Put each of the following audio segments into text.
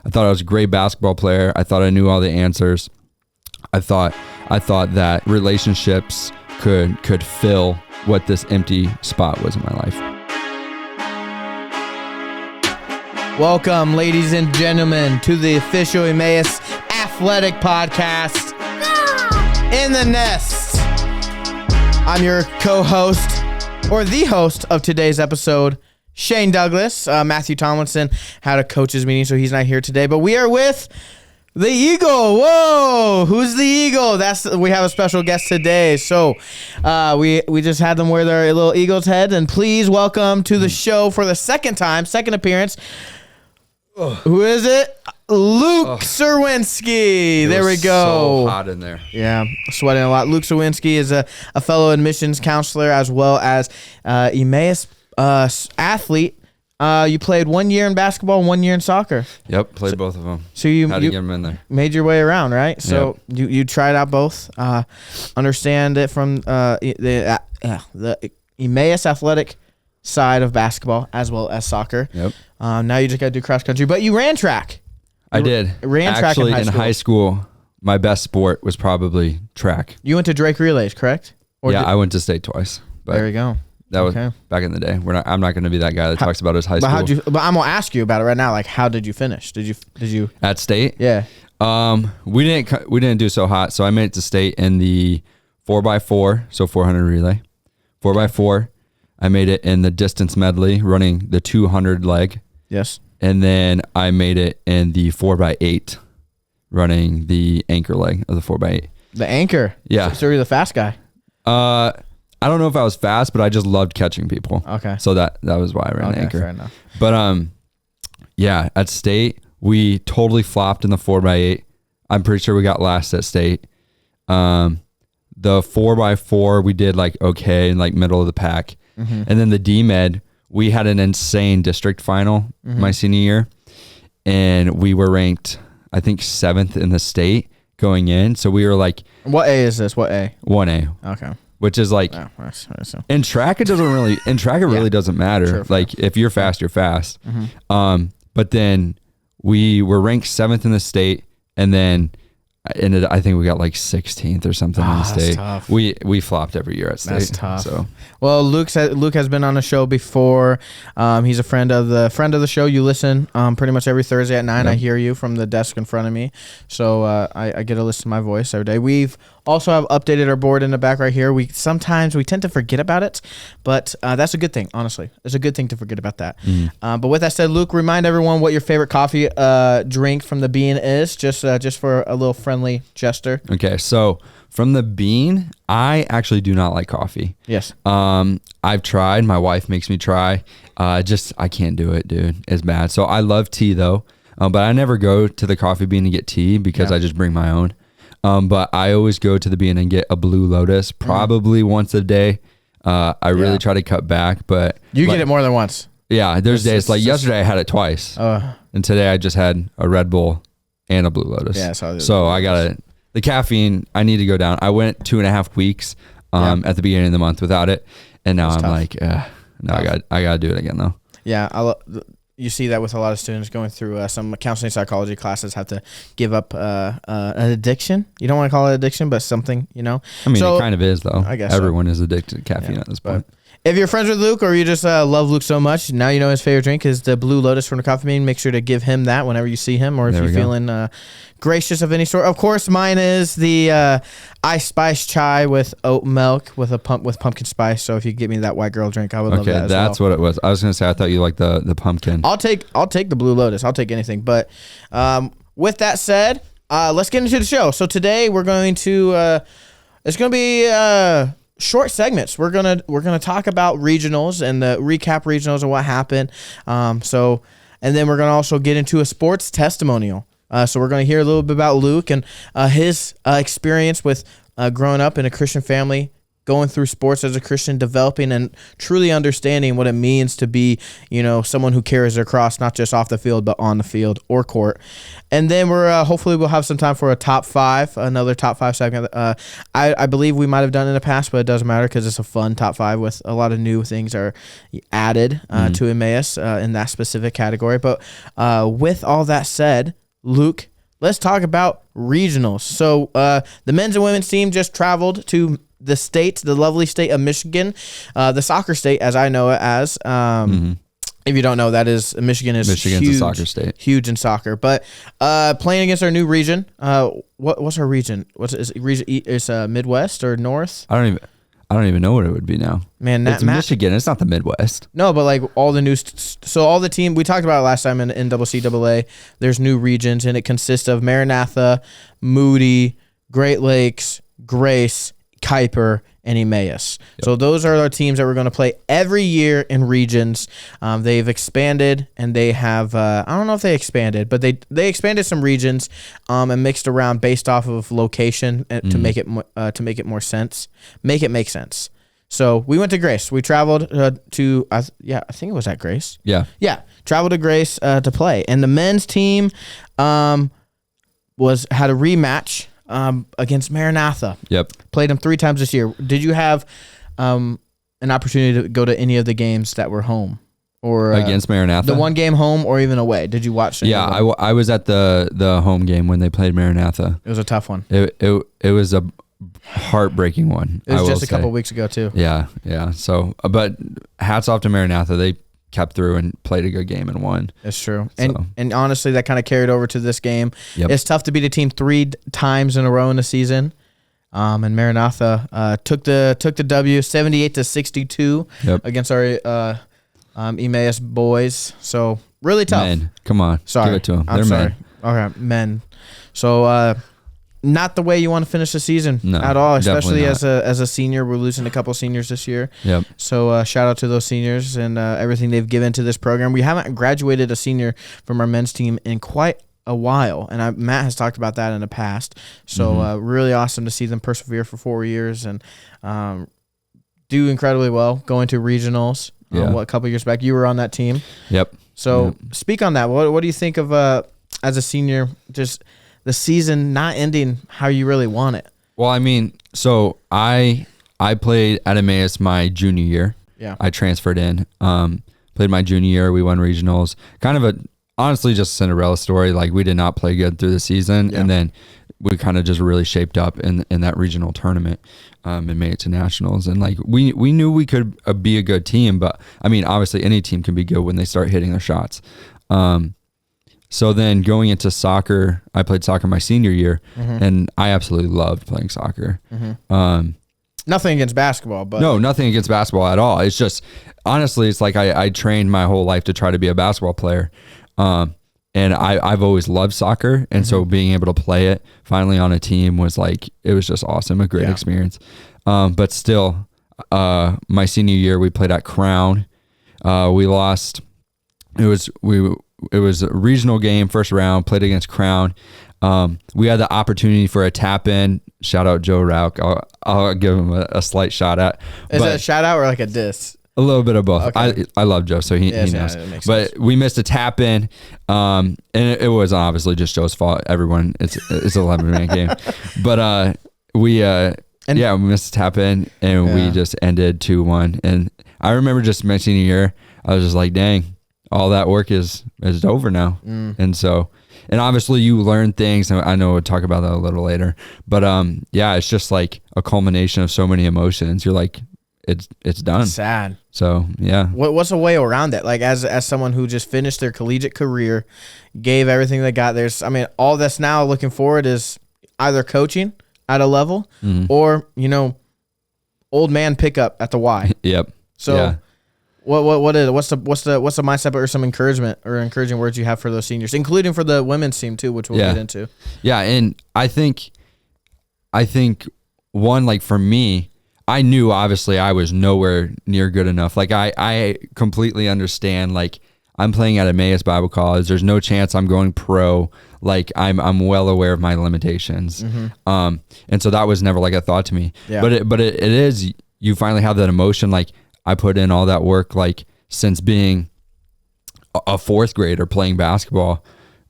I thought I was a great basketball player. I thought I knew all the answers. I thought that relationships could fill what this empty spot was in my life. Welcome, ladies and gentlemen, to the official Emmaus Athletic Podcast. In the Nest. I'm your co-host, or the host of today's episode, Shane Douglas. Matthew Tomlinson had a coaches meeting, so he's not here today. But we are with the Eagle. Whoa, who's the Eagle? We have a special guest today. So we just had them wear their little Eagles heads, and please welcome to the show for the second appearance. Who is it? Luke Cerwinske. There we go. So hot in there. Yeah, sweating a lot. Luke Cerwinske is a fellow admissions counselor as well as Emmaus athlete. You played 1 year in basketball, 1 year in soccer. Yep, played both of them. So you had to get them in there. Made your way around, right? So you tried out both. Understand it from the Emmaus athletic side of basketball as well as soccer. Yep. Now you just got to do cross country, but you ran track. I did. Ran track in high school. My best sport was probably track. You went to Drake Relays, correct? I went to state twice. But there you go. That was back in the day. I'm not going to be that guy that talks about his high school. But I'm gonna ask you about it right now. Like, how did you finish? Did you at state? Yeah. We didn't do so hot. So I made it to state in the 4x4, so 400 relay, 4x4. I made it in the distance medley, running the 200 leg. Yes. And then I made it in the 4x8, running the anchor leg of the 4x8. The anchor. Yeah. So you're the fast guy. I don't know if I was fast, but I just loved catching people. Okay. So that was why I ran the anchor. Fair enough. But at state, we totally flopped in the 4x8. I'm pretty sure we got last at state. The 4x4, we did like okay in like middle of the pack. Mm-hmm. And then the D-Med, we had an insane district final my senior year. And we were ranked, I think, 7th in the state going in. So we were like... What A is this? What A? 1A. Okay. Which is like... In track, it really doesn't matter. Sure, like, if you're fast, you're fast. Mm-hmm. But then we were ranked 7th in the state, and then... I think we got like 16th or something in the state. Tough. We flopped every year at state. That's tough. So, well, Luke has been on the show before. He's a friend of the show. You listen pretty much every Thursday at 9. Yep. I hear you from the desk in front of me, so I get to listen to my voice every day. We've also have updated our board in the back right here. Sometimes we tend to forget about it, but that's a good thing. Honestly, it's a good thing to forget about that. But with that said, Luke, remind everyone what your favorite coffee drink from the Bean is, just for a little friendly gesture. Okay, so from the Bean, I actually do not like coffee. Yes. I've tried. My wife makes me try. I can't do it, dude. It's bad. So I love tea though, but I never go to the Coffee Bean to get tea because I just bring my own. But I always go to the Bean and get a Blue Lotus probably once a day. I really try to cut back, but you get it more than once. Yeah, there's days like yesterday I had it twice, and today I just had a Red Bull and a Blue Lotus. Yeah, so I got the caffeine. I need to go down. I went 2.5 weeks at the beginning of the month without it, and now I'm like, no, I got to do it again though. Yeah, you see that with a lot of students going through some counseling psychology classes have to give up an addiction. You don't want to call it addiction, but something, I mean, it kind of is though. I guess everyone is addicted to caffeine at this point. If you're friends with Luke or you just love Luke so much, now you know his favorite drink is the Blue Lotus from the Coffee Bean. Make sure to give him that whenever you see him, or if you're feeling gracious of any sort. Of course, mine is the Ice Spice Chai with oat milk with pumpkin spice. So if you give me that white girl drink, I would love that as well. Okay, that's what it was. I was gonna say I thought you liked the pumpkin. I'll take the Blue Lotus. I'll take anything. But with that said, let's get into the show. So today we're going to it's gonna be short segments. We're gonna talk about regionals and recap regionals and what happened. And then we're gonna also get into a sports testimonial. So we're gonna hear a little bit about Luke and his experience with growing up in a Christian family going through sports as a Christian, developing and truly understanding what it means to be, someone who carries their cross, not just off the field, but on the field or court. And then hopefully we'll have some time for another top five segment. I believe we might have done in the past, but it doesn't matter because it's a fun top five with a lot of new things are added to Emmaus in that specific category. But with all that said, Luke, let's talk about regionals. So the men's and women's team just traveled to the lovely state of Michigan, the soccer state, as I know it as. If you don't know, Michigan's huge, a soccer state, huge in soccer. But playing against our new region, what's our region? Region? It's Midwest or North? I don't even know what it would be now. Man, it's Michigan. It's not the Midwest. No, but like all the new, so all the team we talked about it last time in NCAA. There's new regions, and it consists of Maranatha, Moody, Great Lakes, Grace, Kuiper, and Emmaus. Yep. So those are our teams that we're going to play every year in regions. They've expanded, and they have I don't know if they expanded, but they expanded some regions and mixed around based off of location to make it more sense, make it make sense. So we went to Grace. We traveled to I think it was at Grace. Yeah, traveled to Grace to play, and the men's team had a rematch against Maranatha. Yep. Played them 3 times this year. Did you have an opportunity to go to any of the games that were home? Or against Maranatha? The one game home or even away? Did you watch any of them? I was at the home game when they played Maranatha. It was a tough one. It was a heartbreaking one. It was just a couple weeks ago, too. Yeah. So, but hats off to Maranatha. They kept through and played a good game and won. It's true. And honestly, that kind of carried over to this game. Yep. It's tough to beat a team 3 times in a row in the season. And Maranatha took the W 78-62 against our Emmaus boys. So really tough. Men, come on. Sorry. Give it to them. They're sorry. Men. Okay, men. So not the way you want to finish the season at all, especially as a senior. We're losing a couple seniors this year. Yep. So shout out to those seniors and everything they've given to this program. We haven't graduated a senior from our men's team in quite a while, and Matt has talked about that in the past. So really awesome to see them persevere for 4 years and do incredibly well, going to regionals. A couple years back, you were on that team. Yep. So speak on that. What do you think of as a senior, just the season not ending how you really want it? Well, I mean, so I played at Emmaus my junior year. Yeah. I transferred in, played my junior year. We won regionals. Kind of honestly just a Cinderella story. Like, we did not play good through the season. Yeah. And then we kind of just really shaped up in that regional tournament and made it to nationals. And like, we knew we could be a good team, but I mean, obviously any team can be good when they start hitting their shots. So then going into soccer, I played soccer my senior year, and I absolutely loved playing soccer. Nothing against basketball, but no, nothing against basketball at all. It's just, honestly, it's like I trained my whole life to try to be a basketball player. And I've always loved soccer. And so being able to play it finally on a team was like, it was just awesome. A great experience. But still, my senior year, we played at Crown. We lost. It was a regional game, first round, played against Crown. We had the opportunity for a tap in. Shout out Joe Rauk. I'll give him a slight shout out. Is it a shout out or like a diss? A little bit of both. Okay. I love Joe, so he knows. But we missed a tap in, and it was obviously just Joe's fault. Everyone, it's an 11-man game, but we missed a tap in, and we just ended 2-1. And I remember just my senior year, I was just like, dang, all that work is over now. And so, and obviously you learn things, and I know we'll talk about that a little later, but it's just like a culmination of so many emotions. You're like, it's done. Sad. So yeah. What's a way around it? Like as someone who just finished their collegiate career, gave everything they got, all that's now looking forward is either coaching at a level or, old man pickup at the Y. Yep. So yeah. What's the mindset or some encouragement or encouraging words you have for those seniors, including for the women's team too, which we'll get into. Yeah, and I think one, like for me, I knew obviously I was nowhere near good enough. Like I completely understand, like I'm playing at Emmaus Bible College. There's no chance I'm going pro. Like I'm well aware of my limitations. And so that was never like a thought to me. Yeah. But it is, you finally have that emotion. Like I put in all that work, like since being a fourth grader playing basketball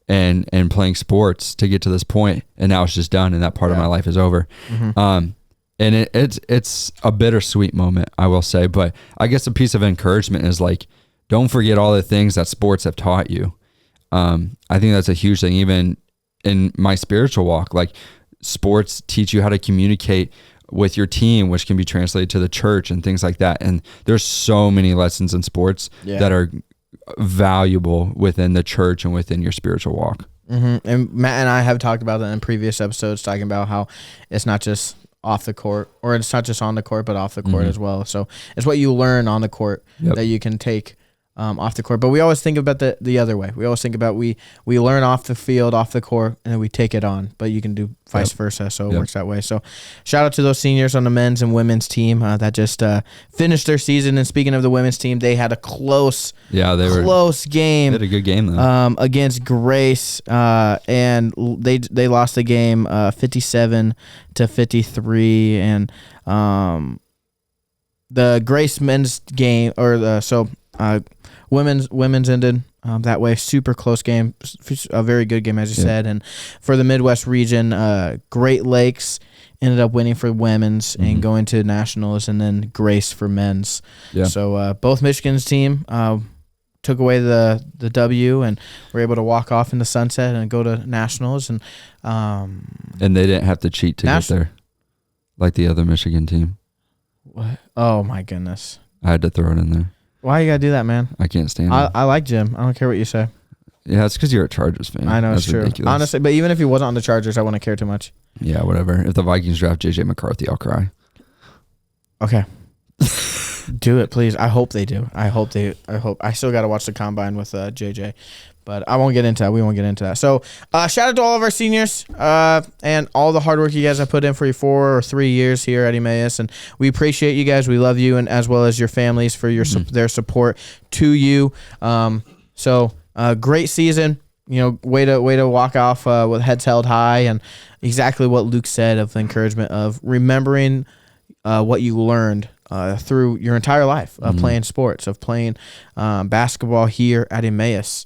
and playing sports to get to this point, and now it's just done, and that part of my life is over. And it's a bittersweet moment, I will say. But I guess a piece of encouragement is like, don't forget all the things that sports have taught you. I think that's a huge thing, even in my spiritual walk. Like sports teach you how to communicate with your team, which can be translated to the church and things like that. And there's so many lessons in sports that are valuable within the church and within your spiritual walk. And Matt and I have talked about that in previous episodes, talking about how it's not just off the court, or it's not just on the court, but off the court as well. So it's what you learn on the court that you can take off the court. But we always think about the other way. We always think about we learn off the field, off the court, and then we take it on. But you can do vice versa, so it works that way. So shout out to those seniors on the men's and women's team that just finished their season. And speaking of the women's team, they had a close game. They had a good game though. Against Grace, and they lost the game 57-53, and the Grace men's game, women's ended that way. Super close game, a very good game, as you said. And for the Midwest region, Great Lakes ended up winning for women's and going to nationals, and then Grace for men's. So both Michigan's team took away the W and were able to walk off in the sunset and go to nationals. And they didn't have to cheat to get there like the other Michigan team. What? Oh my goodness, I had to throw it in there. Why you gotta do that, man? I can't stand it. I like Jim. I don't care what you say. Yeah, it's because you're a Chargers fan. I know. That's it's true. Ridiculous. Honestly, but even if he wasn't on the Chargers, I wouldn't care too much. Yeah, whatever. If the Vikings draft JJ McCarthy, I'll cry. Okay. Do it, please. I hope they do. I hope. I still got to watch the combine with JJ, but I won't get into that. We won't get into that. So shout out to all of our seniors and all the hard work you guys have put in for your 4 or 3 years here at Emmaus, and we appreciate you guys. We love you, and as well as your families for your their support to you. So great season. You know, way to walk off with heads held high, and exactly what Luke said of the encouragement of remembering what you learned through your entire life of playing sports, of playing basketball here at Emmaus.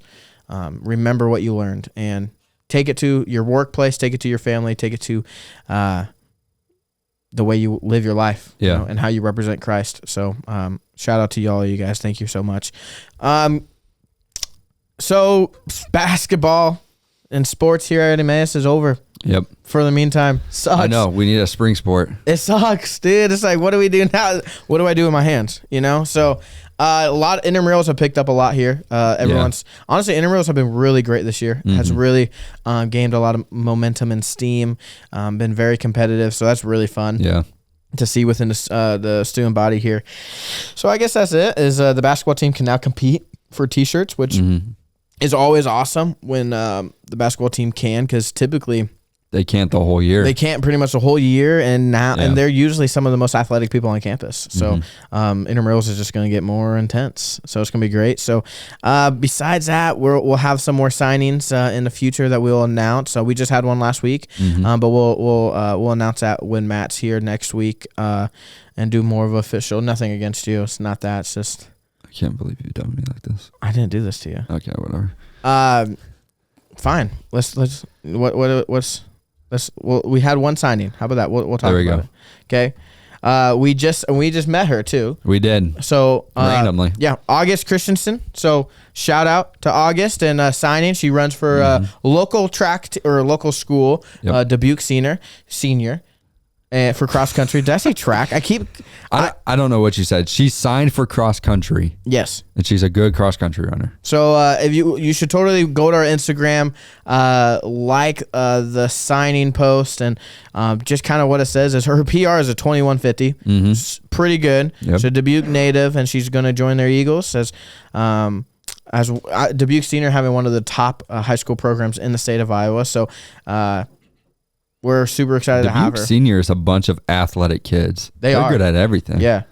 Remember what you learned and take it to your workplace, take it to your family, take it to the way you live your life, you know, and how you represent Christ. So shout out to y'all, you guys. Thank you so much. So basketball and sports here at Emmaus is over. Yep. For the meantime, sucks. I know. We need a spring sport. It sucks, dude. It's like, what do we do now? What do I do with my hands? You know? So a lot of intramurals have picked up a lot here. Honestly, intramurals have been really great this year. Has really gained a lot of momentum and steam. Been very competitive. So that's really fun. Yeah. To see within the student body here. So I guess that's it. Is the basketball team can now compete for T-shirts, which is always awesome when the basketball team can, because typically they can't the whole year. They can't pretty much the whole year, and now and they're usually some of the most athletic people on campus. So intramurals is just going to get more intense. So it's going to be great. So besides that, we'll have some more signings in the future that we'll announce. So we just had one last week, but we'll announce that when Matt's here next week and do more of official. Nothing against you. It's not that. It's just I can't believe you've done me like this. I didn't do this to you. Okay, whatever. Fine. We had one signing. How about that? We'll talk about it. Okay. We just met her too. We did. So randomly. Yeah, August Christensen. So shout out to August and signing. She runs for local track or local school, Dubuque senior. For cross country. Did I say track? I don't know what you said. She signed for cross country. Yes. And she's a good cross country runner. So if you should totally go to our Instagram, like the signing post, and just kind of what it says is her PR is a 2150. It's pretty good. Yep. So Dubuque native, and she's going to join their Eagles as Dubuque senior, having one of the top high school programs in the state of Iowa. So we're super excited to have her. Dubuque senior is a bunch of athletic kids. They're good at everything. Yeah.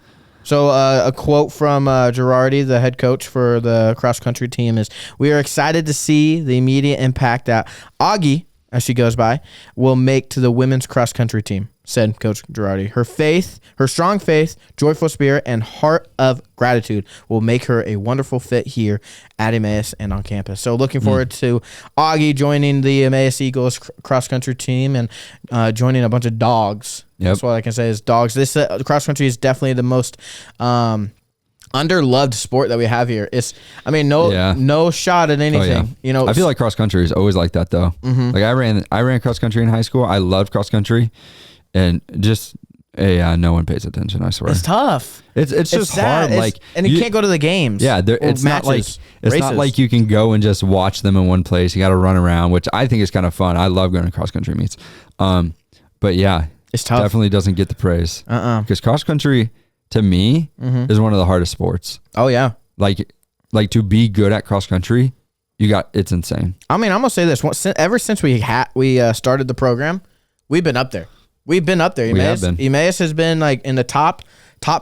So a quote from Girardi, the head coach for the cross-country team, is, "We are excited to see the immediate impact that Augie, as she goes by, will make to the women's cross-country team," said Coach Girardi. Her strong faith, joyful spirit, and heart of gratitude will make her a wonderful fit here at Emmaus and on campus. So looking forward to Augie joining the Emmaus Eagles cross-country team and joining a bunch of dogs. Yep. That's what I can say is dogs. This cross-country is definitely the most underloved sport that we have here. No shot at anything. Oh, yeah. I feel like cross country is always like that though. Mm-hmm. Like I ran cross country in high school. I loved cross country, and just no one pays attention. I swear, it's tough. It's just sad. hard. And you can't go to the games. Yeah, it's matches, not like you can go and just watch them in one place. You got to run around, which I think is kind of fun. I love going to cross country meets. But yeah, it's tough. Definitely doesn't get the praise. Because cross country, to me, is one of the hardest sports. Oh yeah. Like to be good at cross country, it's insane. I mean, I'm gonna say this: ever since we started the program, we've been up there. Emmaus has been like in the top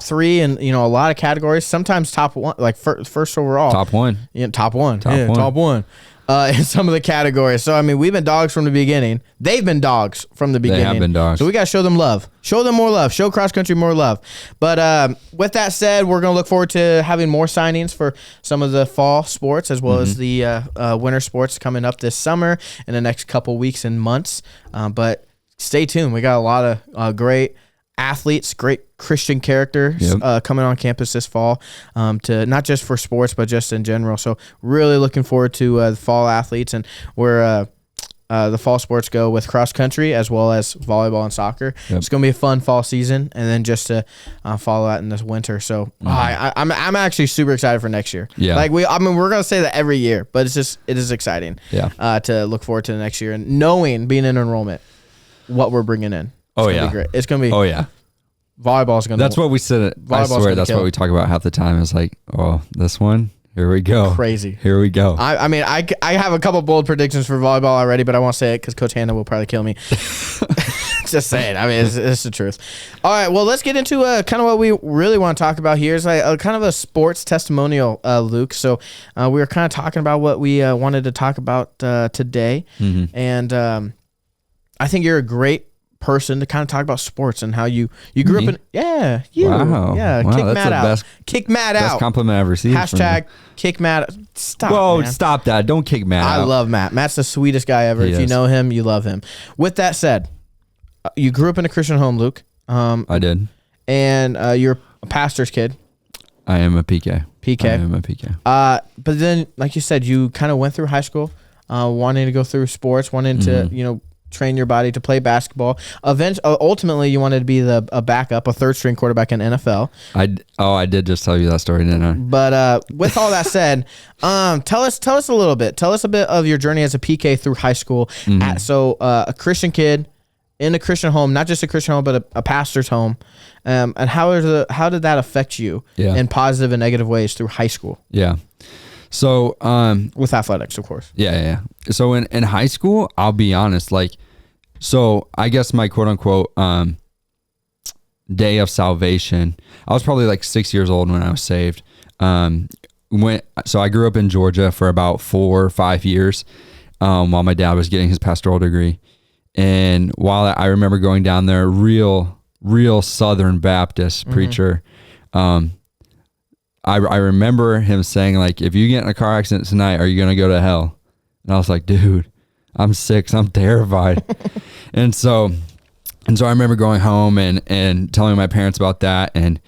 3 in a lot of categories. Sometimes top 1, like first overall. Top 1. Yeah, top one. Top one. In some of the categories. So, I mean, we've been dogs from the beginning. They've been dogs from the beginning. They have been dogs. So, we got to show them love. Show them more love. Show cross country more love. But with that said, we're going to look forward to having more signings for some of the fall sports as well as the winter sports coming up this summer in the next couple weeks and months. But stay tuned. We got a lot of great athletes, great Christian characters coming on campus this fall, to not just for sports but just in general. So really looking forward to the fall athletes and where the fall sports go with cross country as well as volleyball and soccer. It's going to be a fun fall season, and then just to follow that in this winter. So I'm actually super excited for next year. Yeah, like we're going to say that every year, but it is exciting. Yeah, to look forward to the next year and knowing being in enrollment what we're bringing in. It's gonna be great. It's gonna be. Oh yeah. Volleyball's gonna. That's what we said. I swear, that's what we talk about half the time. It's like, oh, this one. Here we go. Crazy. Here we go. I mean, I have a couple bold predictions for volleyball already, but I won't say it because Coach Hannah will probably kill me. Just saying. I mean, it's the truth. All right. Well, let's get into kind of what we really want to talk about here is like kind of a sports testimonial, Luke. So we were kind of talking about what we wanted to talk about today, and I think you're a great person to kind of talk about sports and how you grew up in. Yeah, you. Wow. Yeah, wow, kick Matt out. Kick Matt out. Best compliment I've received. Hashtag kick Matt. Stop. Whoa, man. Stop that. Don't kick Matt out. I love Matt. Matt's the sweetest guy ever. If you know him, you love him. With that said, you grew up in a Christian home, Luke. I did. And you're a pastor's kid. I am a PK. PK. I am a PK. But then, like you said, you kind of went through high school, wanting to go through sports, wanting to, train your body to play basketball. Ultimately, you wanted to be a backup, a third string quarterback in NFL. I did just tell you that story, didn't I? But with all that said, tell us a little bit. Tell us a bit of your journey as a PK through high school. A Christian kid in a Christian home, not just a Christian home, but a pastor's home. And how did that affect you in positive and negative ways through high school? Yeah. So, with athletics, of course. Yeah. So in high school, I'll be honest, I guess my quote unquote, day of salvation, I was probably like 6 years old when I was saved. So I grew up in Georgia for about 4 or 5 years, while my dad was getting his pastoral degree. And while I remember going down there, real Southern Baptist preacher, I remember him saying, like, if you get in a car accident tonight, are you going to go to hell? And I was like, dude, I'm 6. I'm terrified. and so I remember going home and telling my parents about that. And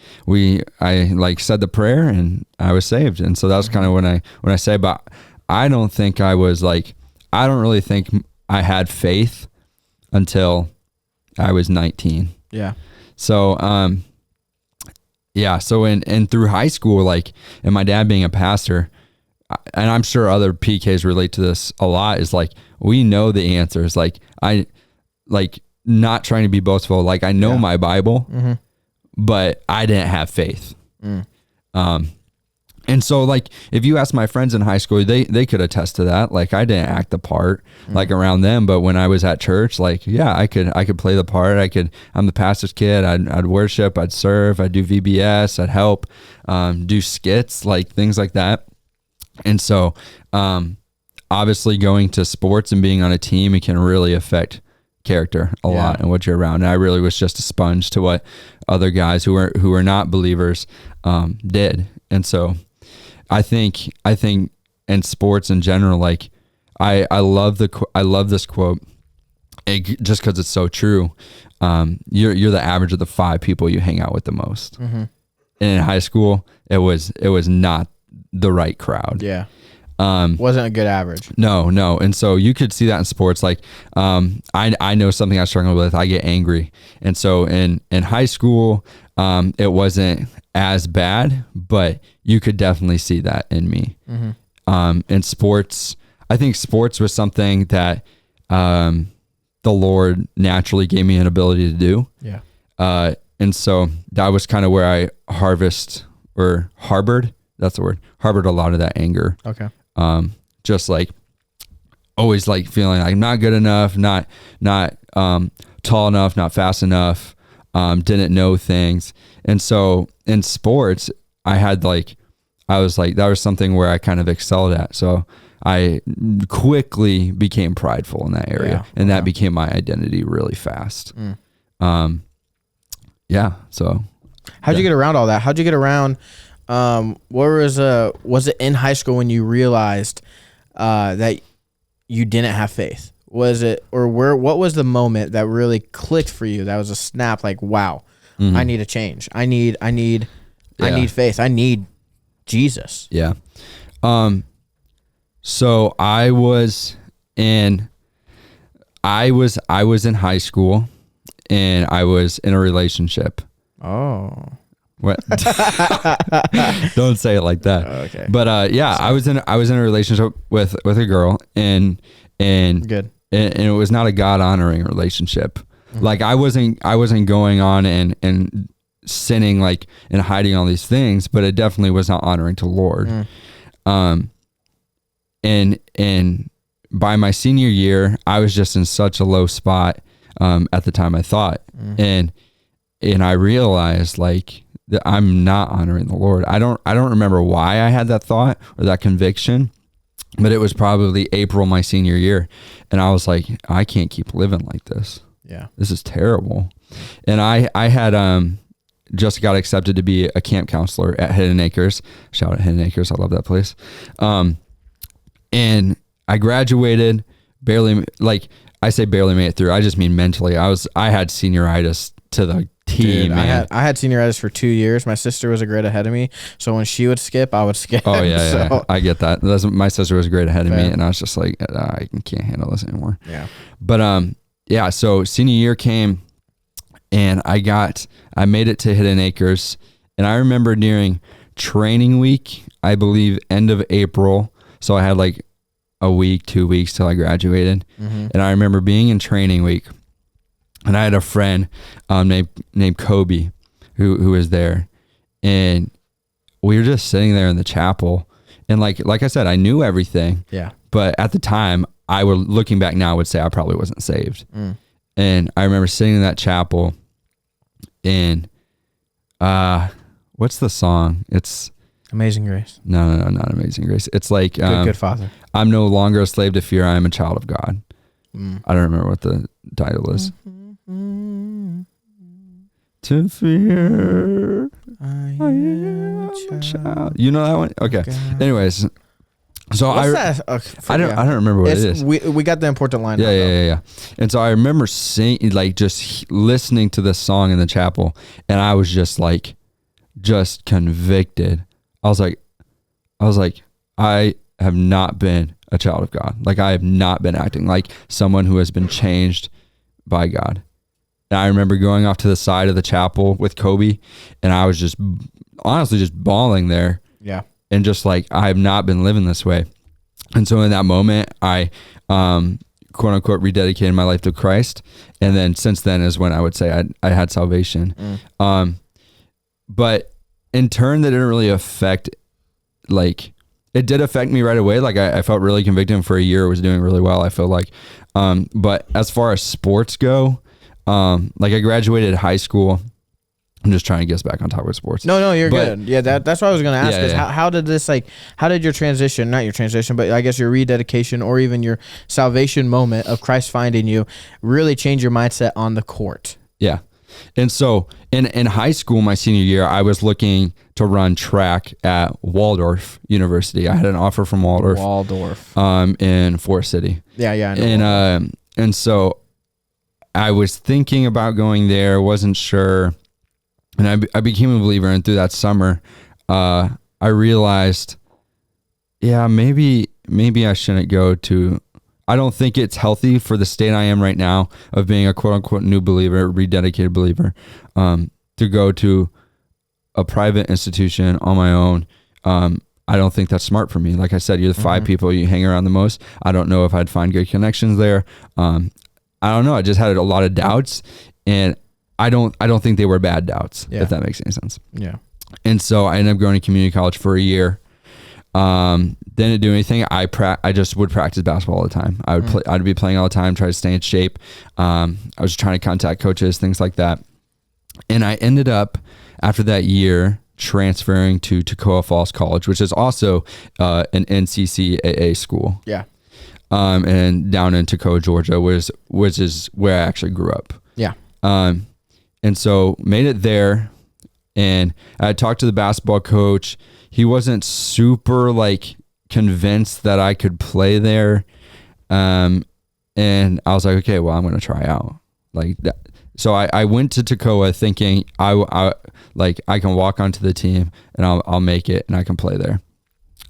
I said the prayer and I was saved. And so that was kind of when I say, but I don't think I don't really think I had faith until I was 19. Yeah. So, so in through high school, and my dad being a pastor, and I'm sure other PKs relate to this a lot, is we know the answers. Not trying to be boastful. I know my Bible, but I didn't have faith. And so like, if you ask my friends in high school, they could attest to that. Like I didn't act the part like around them, but when I was at church, like, yeah, I could play the part. I'm the pastor's kid. I'd worship, I'd serve, I'd do VBS, I'd help, do skits, like things like that. And so, obviously going to sports and being on a team, it can really affect character a lot and what you're around. And I really was just a sponge to what other guys who were not believers, did. And so, I think in sports in general, like I love this quote just because it's so true. You're the average of the 5 people you hang out with the most. And in high school, it was not the right crowd. Yeah. Wasn't a good average. No. And so you could see that in sports. Like, I know something I struggle with. I get angry. And so in high school, it wasn't as bad, but you could definitely see that in me. In sports, I think sports was something that, the Lord naturally gave me an ability to do. Yeah. And so that was kind of where I harbored a lot of that anger. Okay. Just like always like feeling like I'm not good enough, not tall enough, not fast enough, didn't know things. And so in sports, that was something where I kind of excelled at. So I quickly became prideful in that area, and that became my identity really fast. So how'd you get around all that? How'd you get around, was it in high school when you realized, that you didn't have faith? Was it, or what was the moment that really clicked for you? That was a snap, like, wow, I need a change. I need faith. I need Jesus. Yeah. So I was in high school and I was in a relationship. Oh. What? Don't say it like that. Okay. But I was in a relationship with a girl and good. And it was not a God honoring relationship. Like I wasn't going on and sinning like and hiding all these things, but it definitely was not honoring to the Lord. And by my senior year, I was just in such a low spot at the time, I thought. And I realized like that I'm not honoring the Lord. I don't remember why I had that thought or that conviction, but it was probably April my senior year, and I was like, I can't keep living like this. Yeah, this is terrible. And I had just got accepted to be a camp counselor at Hidden Acres. Shout out Hidden Acres, I love that place. And I graduated, barely, like I say barely made it through. I just mean mentally. I had senioritis to the T, dude, man. I had senioritis for 2 years. My sister was a grade ahead of me, so when she would skip, I would skip. Oh yeah. I get that. My sister was a grade ahead of me, and I was just like, I can't handle this anymore. Yeah. But so senior year came, and I made it to Hidden Acres, and I remember during training week, I believe end of April. So I had like a week, 2 weeks till I graduated, and I remember being in training week. And I had a friend named Kobe who was there, and we were just sitting there in the chapel. And like I said, I knew everything. Yeah. But at the time, looking back now, I would say I probably wasn't saved. And I remember sitting in that chapel, and what's the song? It's Amazing Grace. No, not Amazing Grace. It's like Good Father. I'm no longer a slave to fear. I am a child of God. I don't remember what the title is. To fear, I am a child. You know that one? Okay. God. Anyways, so I don't remember what it is. We got the important line. Yeah. And so I remember singing, like just listening to this song in the chapel, and I was just convicted. I was like, I have not been a child of God. Like I have not been acting like someone who has been changed by God. And I remember going off to the side of the chapel with Kobe, and I was just honestly just bawling there. Yeah. And just like, I have not been living this way. And so in that moment, I, quote unquote, rededicated my life to Christ. And then since then is when I would say I had salvation. But in turn, that didn't really affect like it did affect me right away. Like I felt really convicted, and for a year I was doing really well, I feel like. But as far as sports go, like I graduated high school. I'm just trying to get us back on topic of sports. No, you're good. Yeah, that's what I was going to ask. Is how did this, like, how did your transition, not your transition, but I guess your rededication or even your salvation moment of Christ finding you really change your mindset on the court? Yeah. And so in high school, my senior year, I was looking to run track at Waldorf University. I had an offer from Waldorf. In Forest City. Yeah, I know. And so I was thinking about going there, wasn't sure. And I became a believer, and through that summer, I realized, maybe I shouldn't go to. I don't think it's healthy for the state I am right now of being a quote unquote new believer, rededicated believer, to go to a private institution on my own. I don't think that's smart for me. Like I said, you're the 5 people you hang around the most. I don't know if I'd find good connections there. I don't know. I just had a lot of doubts, and I don't think they were bad doubts, if that makes any sense. Yeah. And so I ended up going to community college for a year. Didn't do anything. I just would practice basketball all the time. I'd be playing all the time, try to stay in shape. I was trying to contact coaches, things like that. And I ended up, after that year, transferring to Toccoa Falls College, which is also an NCCAA school. Yeah. And down in Toccoa, Georgia, which is where I actually grew up. Yeah. And so made it there, and I talked to the basketball coach. He wasn't super like convinced that I could play there. And I was like, okay, well, I'm going to try out like that. So I went to Toccoa thinking I can walk onto the team and I'll make it and I can play there.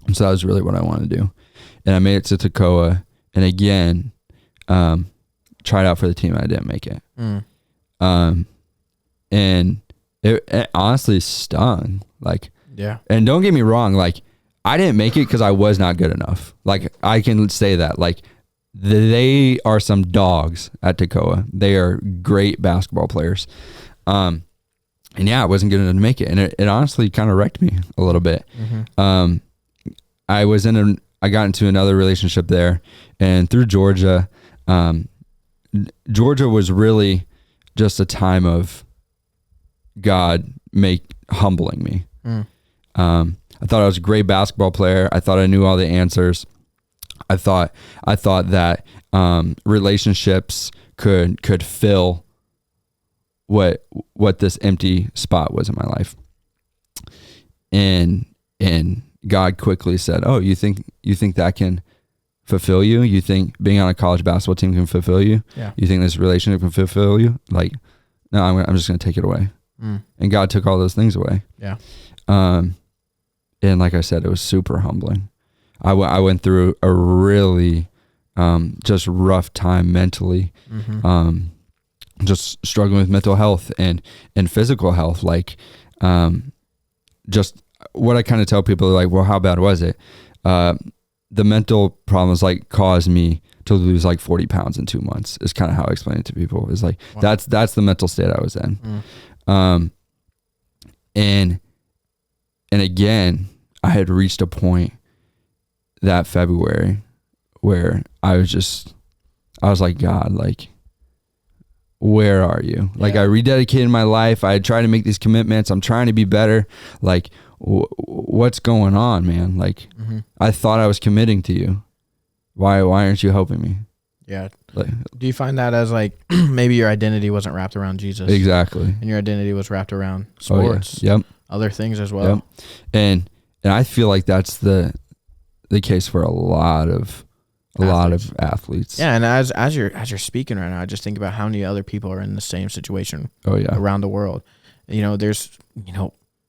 And so that was really what I wanted to do. And I made it to Toccoa, and again, tried out for the team. And I didn't make it. And it honestly stung. Like, yeah. And don't get me wrong, like I didn't make it because I was not good enough. Like I can say that. Like they are some dogs at Toccoa. They are great basketball players. And I wasn't good enough to make it. And it honestly kind of wrecked me a little bit. I got into another relationship there, and through Georgia, Georgia was really just a time of God humbling me. I thought I was a great basketball player. I thought I knew all the answers. I thought that relationships could fill what this empty spot was in my life. And God quickly said, "Oh, you think that can fulfill you? You think being on a college basketball team can fulfill you? Yeah. You think this relationship can fulfill you? Like, no, I'm just going to take it away." And God took all those things away. Yeah. And like I said, it was super humbling. I went through a really just rough time mentally, just struggling with mental health and physical health. Like, just what I kind of tell people, like, well, how bad was it? The mental problems like caused me to lose like 40 pounds in 2 months is kind of how I explain it to people. It's like, wow. That's the mental state I was in. And again, I had reached a point that February where I was like, God, like, where are you? Like, I rededicated my life. I tried to make these commitments. I'm trying to be better. Like, what's going on, man? Like, I thought I was committing to you. Why aren't you helping me? Yeah. Like, do you find that as like maybe your identity wasn't wrapped around Jesus? Exactly. And your identity was wrapped around sports. Oh, yeah. Yep. Other things as well. Yep. And I feel like that's the case for a lot of athletes. Yeah, and as you're speaking right now, I just think about how many other people are in the same situation. Oh yeah. Around the world. There's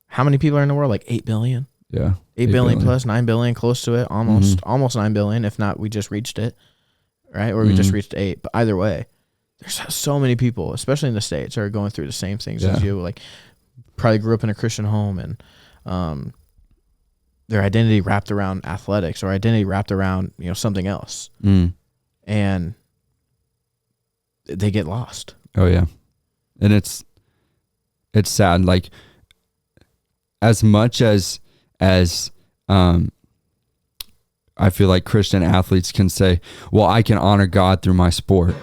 how many people are in the world? Like 8 billion. Yeah. 8 billion plus 9 billion, close to it, almost 9 billion. If not, we just reached it, right? Or we just reached 8. But either way, there's so many people, especially in the States, are going through the same things as you. Like, probably grew up in a Christian home, and their identity wrapped around athletics, or identity wrapped around something else, and they get lost. Oh yeah, and it's sad. Like, as much as I feel like Christian athletes can say, well, I can honor God through my sport,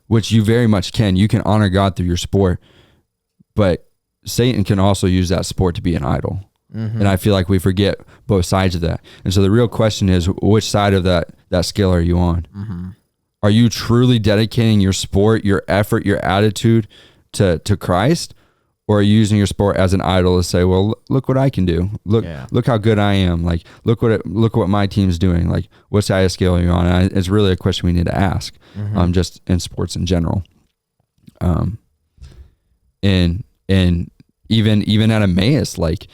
which you very much can. You can honor God through your sport, but Satan can also use that sport to be an idol. And I feel like we forget both sides of that. And so the real question is, which side of that scale are you on? Are you truly dedicating your sport, your effort, your attitude to Christ? Or are you using your sport as an idol to say, well, look what I can do. Look how good I am. Like, look what my team's doing. Like, what side of scale are you on? And it's really a question we need to ask, just in sports in general. And even at Emmaus, like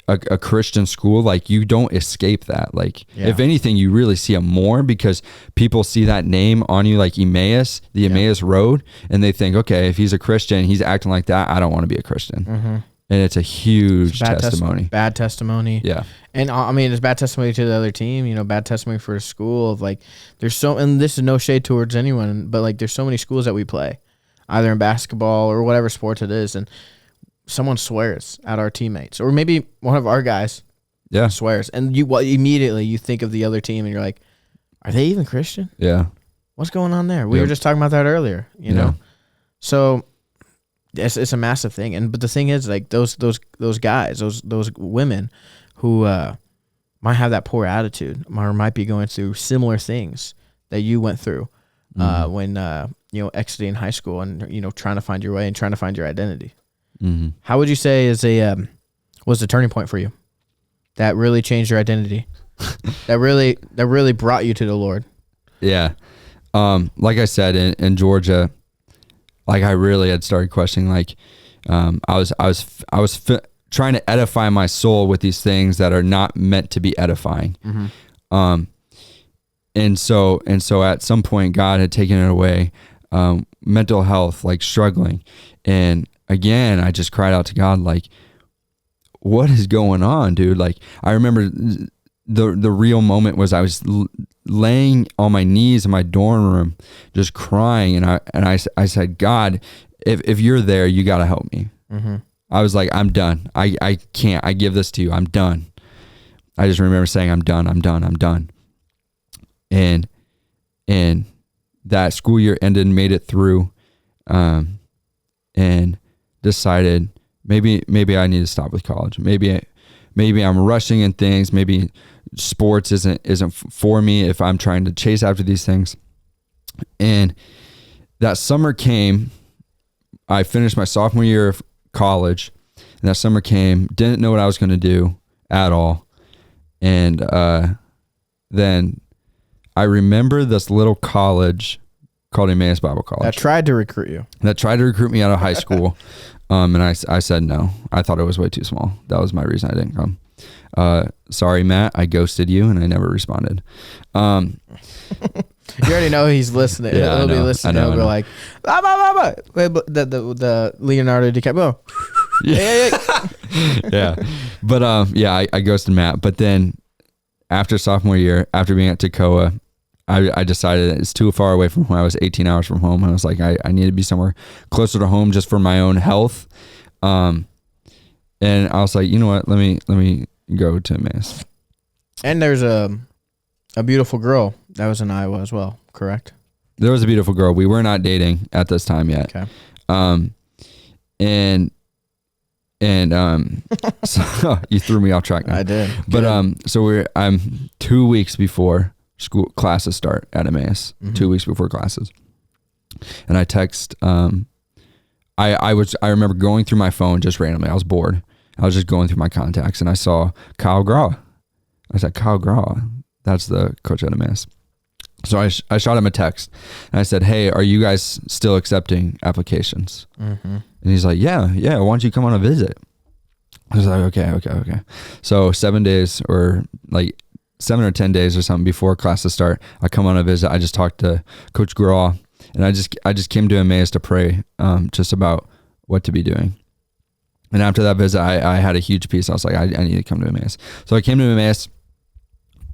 a Christian school, like you don't escape that. Like, if anything, you really see it more because people see that name on you, like Emmaus, the Emmaus Road, and they think, okay, if he's a Christian, he's acting like that, I don't want to be a Christian. And it's a huge testimony. Bad testimony. Yeah. And I mean, it's bad testimony to the other team, you know, bad testimony for a school of like, and this is no shade towards anyone, but like there's so many schools that we play, either in basketball or whatever sport it is, and someone swears at our teammates, or maybe one of our guys swears, and immediately you think of the other team and you're like, are they even Christian? Yeah. What's going on there? We were just talking about that earlier, you know? So it's a massive thing. But the thing is, like those guys, those women who might have that poor attitude or might be going through similar things that you went through when exiting high school and trying to find your way and trying to find your identity. How would you say was the turning point for you that really changed your identity, that really brought you to the Lord? Yeah. Like I said, in Georgia, like I really had started questioning, like, I was trying to edify my soul with these things that are not meant to be edifying. And so at some point God had taken it away, mental health, like struggling. And again, I just cried out to God, like, what is going on, dude? Like, I remember the real moment was I was laying on my knees in my dorm room, just crying. And I said, God, if you're there, you got to help me. I was like, I'm done. I can't, I give this to you. I'm done. I just remember saying, I'm done. And that school year ended and made it through, and decided maybe I need to stop with college. Maybe I'm rushing in things. Maybe sports isn't for me if I'm trying to chase after these things. And that summer came. I finished my sophomore year of college, and that summer came. Didn't know what I was going to do at all. And then I remember this little college called Emmaus Bible College. That tried to recruit you. That tried to recruit me out of high school. And I said no. I thought it was way too small. That was my reason I didn't come. Sorry, Matt. I ghosted you and I never responded. You already know he's listening. Yeah, He'll be listening. He'll be like, the Leonardo DiCaprio. Yeah. But I ghosted Matt. But then after sophomore year, after being at Toccoa, I decided it's too far away from home. I was 18 hours from home. I was like, I need to be somewhere closer to home just for my own health. And I was like, you know what? Let me go to Emmaus. And there's a beautiful girl that was in Iowa as well, correct? There was a beautiful girl. We were not dating at this time yet. Okay. So you threw me off track now. I did. But I'm 2 weeks before school classes start at Emmaus. 2 weeks before classes, and I text. I remember going through my phone just randomly. I was bored. I was just going through my contacts, and I saw Kyle Graw. I said, Kyle Graw, that's the coach at Emmaus. So I shot him a text, and I said, hey, are you guys still accepting applications? And he's like, yeah. Why don't you come on a visit? I was like, okay. So 7 days or like 7 or 10 days or something before classes start, I come on a visit. I just talked to Coach Graw, and I just came to Emmaus to pray just about what to be doing. And after that visit, I had a huge piece. I was like, I need to come to Emmaus. So I came to Emmaus.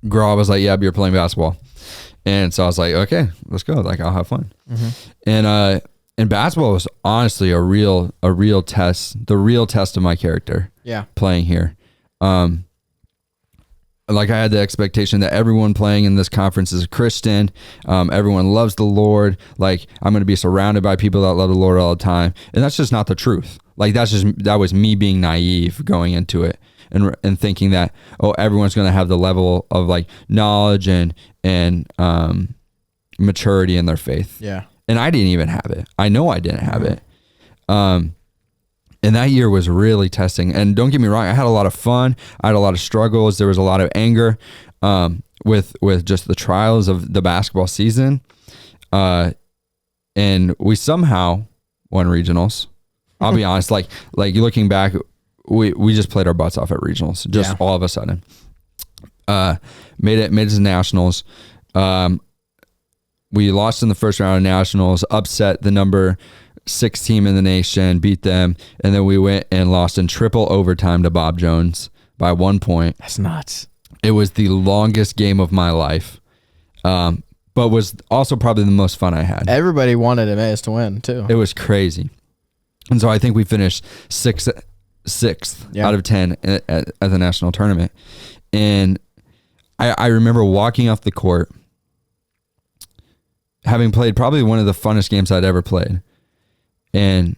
Graw was like, yeah, but you're playing basketball. And so I was like, okay, let's go. Like, I'll have fun. And basketball was honestly a real test, the real test of my character. Yeah. Playing here. like I had the expectation that everyone playing in this conference is a Christian. Everyone loves the Lord. Like I'm going to be surrounded by people that love the Lord all the time. And that's just not the truth. Like that was me being naive going into it and thinking that, oh, everyone's going to have the level of like knowledge and maturity in their faith. Yeah. And I didn't even have it. I know I didn't have it. And that year was really testing. And don't get me wrong, I had a lot of fun. I had a lot of struggles. There was a lot of anger with just the trials of the basketball season. And we somehow won regionals. I'll be honest, like looking back, we just played our butts off at regionals, just all of a sudden. Made it to nationals. We lost in the first round of nationals, upset the number 6 team in the nation, beat them, and then we went and lost in triple overtime to Bob Jones by 1 point. That's nuts. It was the longest game of my life, but was also probably the most fun I had. Everybody wanted Emmaus to win too. It was crazy. And so I think we finished sixth out of 10 at the national tournament. And I remember walking off the court, having played probably one of the funnest games I'd ever played. And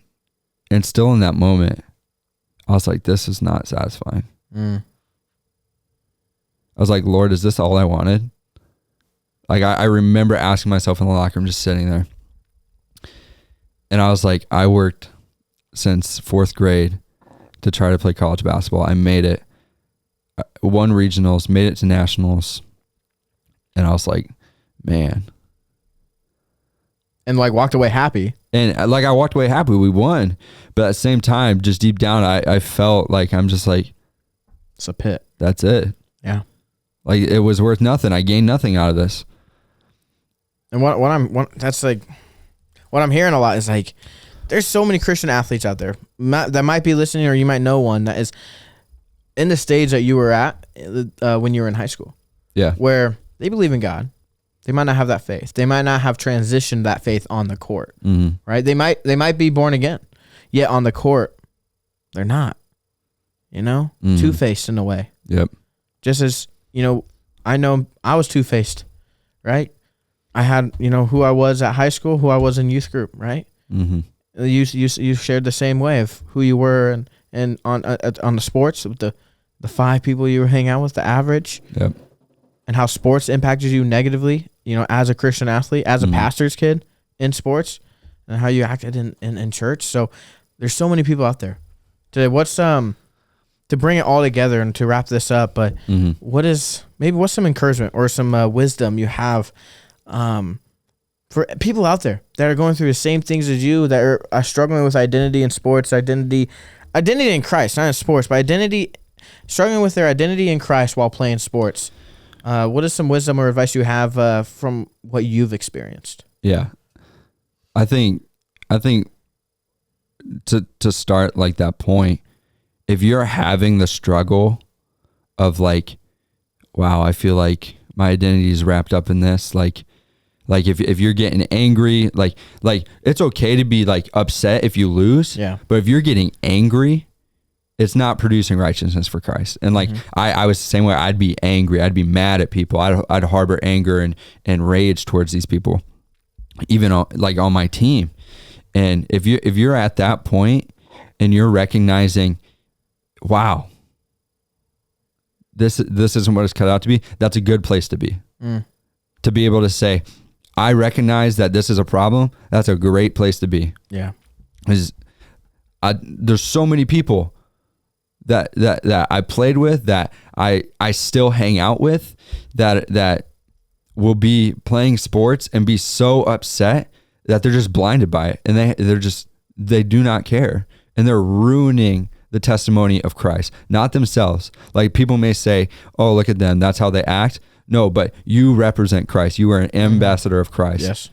still in that moment, I was like, this is not satisfying. I was like, Lord, is this all I wanted? Like, I remember asking myself in the locker room, just sitting there. And I was like, I worked since 4th grade to try to play college basketball. I made it. Won regionals, made it to nationals. And I was like, man. And like walked away happy. And like I walked away happy, we won. But at the same time, just deep down, I felt like I'm just like, it's a pit. That's it. Yeah. Like it was worth nothing. I gained nothing out of this. And what I'm hearing a lot is like, there's so many Christian athletes out there that might be listening, or you might know one that is in the stage that you were at when you were in high school. Yeah. Where they believe in God. They might not have that faith. They might not have transitioned that faith on the court, right? They might be born again, yet on the court, they're not, two-faced in a way. Yep. Just as, I know I was two-faced, right? I had, who I was at high school, who I was in youth group, right? Mm-hmm. You shared the same way of who you were and on the sports, with the 5 people you were hanging out with, the average. Yep. And how sports impacted you negatively, as a Christian athlete, as a pastor's kid in sports, and how you acted in church. So there's so many people out there today. What's to bring it all together and to wrap this up, but what's some encouragement or some wisdom you have for people out there that are going through the same things as you, that are struggling with identity in sports, identity in Christ, not in sports, but struggling with their identity in Christ while playing sports? What is some wisdom or advice you have from what you've experienced? Yeah, I think to start like that point, if you're having the struggle of like, wow, I feel like my identity is wrapped up in this, like if you're getting angry, like it's okay to be like upset if you lose, but if you're getting angry, it's not producing righteousness for Christ. And like, I was the same way. I'd be angry. I'd be mad at people. I'd harbor anger and rage towards these people, even on my team. And if you're at that point and you're recognizing, wow, this isn't what it's cut out to be, that's a good place to be. To be able to say, I recognize that this is a problem. That's a great place to be. Yeah. There's so many people that I played with, that I still hang out with, that will be playing sports and be so upset that they're just blinded by it, and they do not care, and they're ruining the testimony of Christ, not themselves. Like people may say, oh, look at them, that's how they act. No, but you represent Christ. You are an ambassador of Christ. Yes.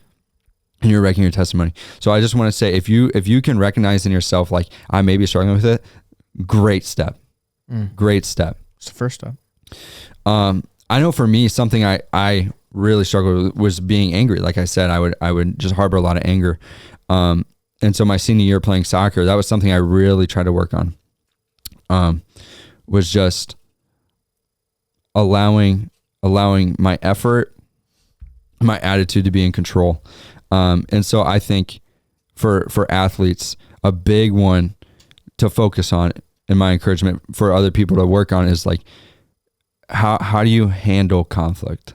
And you're wrecking your testimony. So I just want to say, if you can recognize in yourself, like, I may be struggling with it, great step. Great step. It's the first step. I know for me, something I really struggled with was being angry. Like I said, I would just harbor a lot of anger. And so my senior year playing soccer, that was something I really tried to work on. Was just allowing my effort, my attitude to be in control. And so I think for athletes, a big one to focus on, and my encouragement for other people to work on, is like, how do you handle conflict?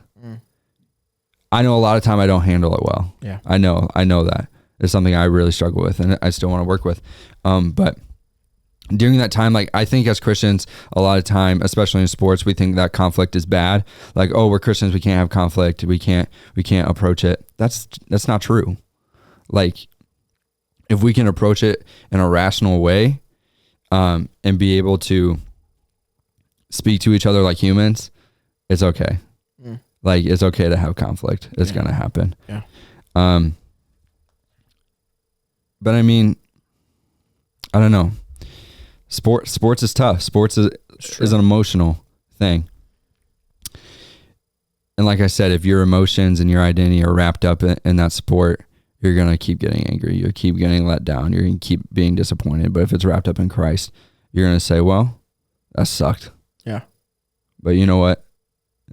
I know a lot of time I don't handle it well. Yeah. I know that. It's something I really struggle with and I still want to work with. But during that time, like, I think as Christians, a lot of time, especially in sports, we think that conflict is bad. Like, oh, we're Christians, we can't have conflict. We can't approach it. That's not true. Like, if we can approach it in a rational way, and be able to speak to each other like humans, it's okay. Like, it's okay to have conflict. It's going to happen. Yeah. But I mean, I don't know. Sports is tough. Sports is an emotional thing. And like I said, if your emotions and your identity are wrapped up in that sport, you're going to keep getting angry. You'll keep getting let down. You're going to keep being disappointed. But if it's wrapped up in Christ, you're going to say, well, that sucked. Yeah. But you know what?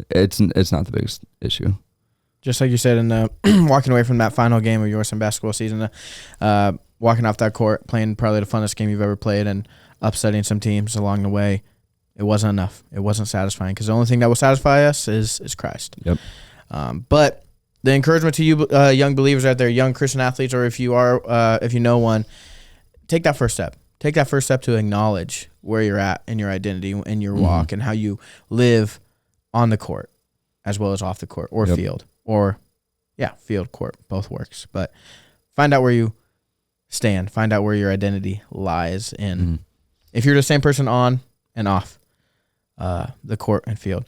It's not the biggest issue. Just like you said, in the walking away from that final game of yours in basketball season, walking off that court, playing probably the funnest game you've ever played and upsetting some teams along the way, it wasn't enough. It wasn't satisfying, because the only thing that will satisfy us is Christ. Yep. But the encouragement to you young believers out there, young Christian athletes, or if you know one, take that first step. Take that first step to acknowledge where you're at in your identity, in your walk, and how you live on the court as well as off the court or field. Or, field, court, both works. But find out where you stand. Find out where your identity lies in. If you're the same person on and off the court and field.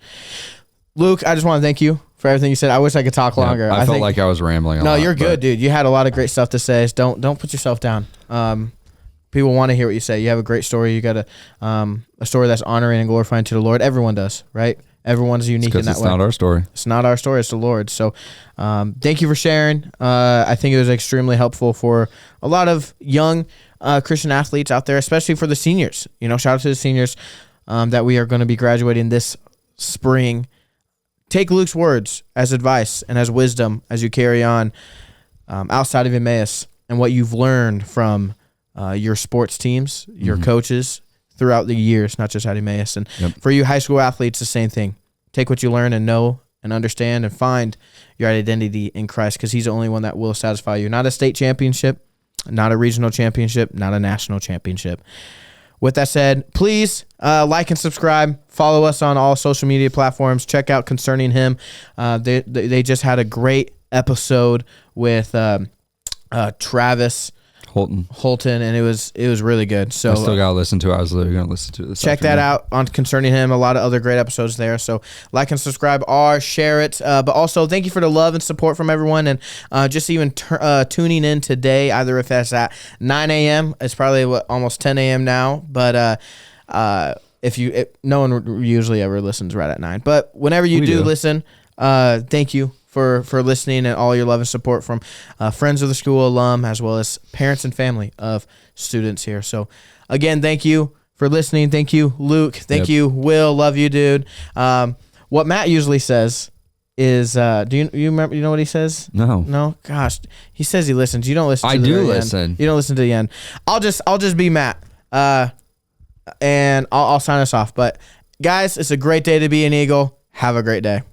Luke, I just want to thank you for everything you said. I wish I could talk longer. I felt like I was rambling a lot. No, you're good, dude. You had a lot of great stuff to say. Don't put yourself down. People want to hear what you say. You have a great story. You got a story that's honoring and glorifying to the Lord. Everyone does, right? Everyone's unique in that way. It's not our story. It's not our story. It's the Lord's. So thank you for sharing. I think it was extremely helpful for a lot of young Christian athletes out there, especially for the seniors. Shout out to the seniors that we are going to be graduating this spring. Take Luke's words as advice and as wisdom as you carry on outside of Emmaus, and what you've learned from your sports teams, your coaches, throughout the years, not just at Emmaus. And for you high school athletes, the same thing. Take what you learn and know and understand and find your identity in Christ, because he's the only one that will satisfy you. Not a state championship, not a regional championship, not a national championship. With that said, please like and subscribe. Follow us on all social media platforms. Check out Concerning Him. They just had a great episode with Travis Holton, and it was really good. So I still gotta listen to it. I was literally gonna listen to this. Check that out on Concerning Him. A lot of other great episodes there. So like and subscribe, share it. But also thank you for the love and support from everyone, and just even tuning in today. Either if that's at 9 a.m. It's probably almost 10 a.m. now. But no one usually ever listens right at 9. But whenever you do listen, thank you for listening, and all your love and support from friends of the school, alum, as well as parents and family of students here. So again, thank you for listening. Thank you, Luke. Thank you, Will. Love you, dude. What Matt usually says is, do you remember? You know what he says? No. Gosh, he says he listens. You don't listen. I do listen. You don't listen to the end. I'll just be Matt. And I'll sign us off. But guys, it's a great day to be an Eagle. Have a great day.